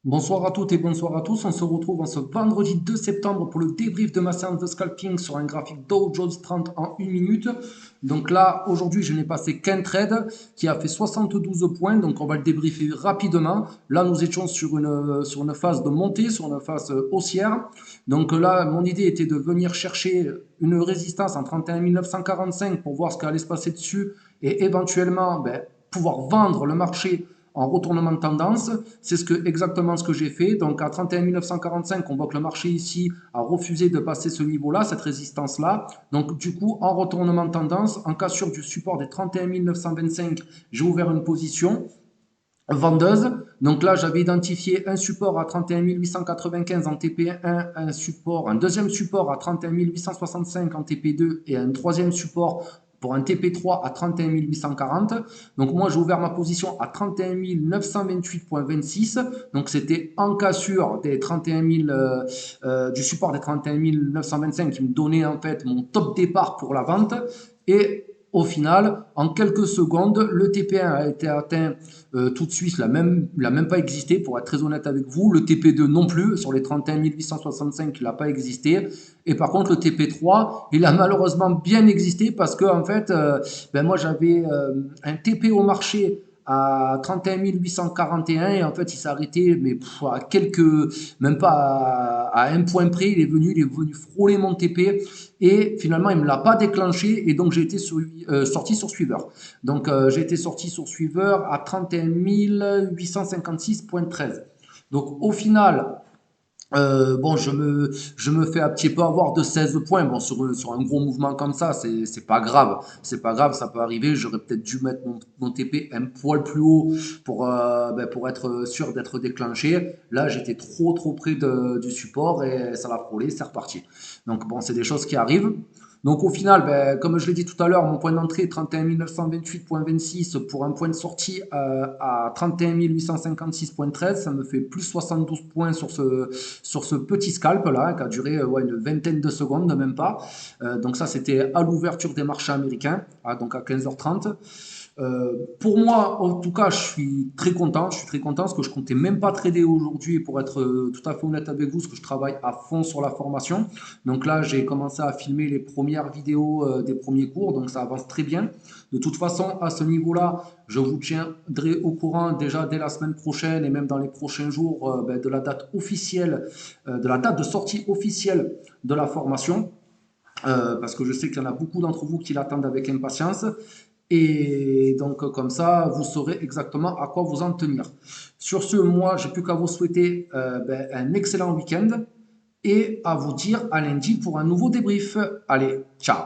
Bonsoir à toutes et bonsoir à tous. On se retrouve en ce vendredi 2 septembre pour le débrief de ma séance de scalping sur un graphique Dow Jones 30 en 1 minute. Donc là, aujourd'hui, je n'ai passé qu'un trade qui a fait 72 points. Donc on va le débriefer rapidement. Là, nous étions sur une phase de montée, sur une phase haussière. Donc là, mon idée était de venir chercher une résistance en 31 945 pour voir ce qui allait se passer dessus et éventuellement pouvoir vendre le marché en retournement de tendance. C'est exactement ce que j'ai fait. Donc à 31 945, on voit que le marché ici a refusé de passer ce niveau-là, cette résistance-là. Donc du coup, en retournement de tendance, en cassure du support des 31 925, j'ai ouvert une position vendeuse. Donc là, j'avais identifié un support à 31 895 en TP1, un deuxième support à 31 865 en TP2 et un troisième support pour un TP3 à 31 840. Donc moi, j'ai ouvert ma position à 31 928,26. Donc c'était en cassure des 31 000, du support des 31 925 qui me donnait en fait mon top départ pour la vente. Et au final, en quelques secondes, le TP1 a été atteint tout de suite, il n'a même pas existé, pour être très honnête avec vous. Le TP2 non plus, sur les 31 865, il n'a pas existé. Et par contre, le TP3, il a malheureusement bien existé parce que, en fait, moi j'avais un TP au marché à 31 841 et en fait il s'est arrêté mais à même pas à un point près, il est venu frôler mon TP et finalement il ne me l'a pas déclenché et donc j'ai été sorti sur suiveur. Donc j'ai été sorti sur suiveur à 31 856,13. Donc au final, bon, je me fais un petit peu avoir de 16 points. Bon, sur un gros mouvement comme ça, c'est pas grave. C'est pas grave, ça peut arriver. J'aurais peut-être dû mettre mon TP un poil plus haut pour être sûr d'être déclenché. Là, j'étais trop près du support et ça l'a frôlé, c'est reparti. Donc, bon, c'est des choses qui arrivent. Donc au final, comme je l'ai dit tout à l'heure, mon point d'entrée est 31 928,26 pour un point de sortie à 31 856,13. Ça me fait plus 72 points sur ce petit scalp là qui a duré une vingtaine de secondes, même pas. Donc ça, c'était à l'ouverture des marchés américains, donc à 15h30. Pour moi, en tout cas, je suis très content. Je suis très content parce que je comptais même pas trader aujourd'hui. Pour être tout à fait honnête avec vous, parce que je travaille à fond sur la formation. Donc là, j'ai commencé à filmer les premières vidéos des premiers cours. Donc ça avance très bien. De toute façon, à ce niveau-là, je vous tiendrai au courant déjà dès la semaine prochaine et même dans les prochains jours de la date officielle, de la date de sortie officielle de la formation. Parce que je sais qu'il y en a beaucoup d'entre vous qui l'attendent avec impatience. Et donc, comme ça, vous saurez exactement à quoi vous en tenir. Sur ce, moi, j'ai plus qu'à vous souhaiter un excellent week-end et à vous dire à lundi pour un nouveau débrief. Allez, ciao!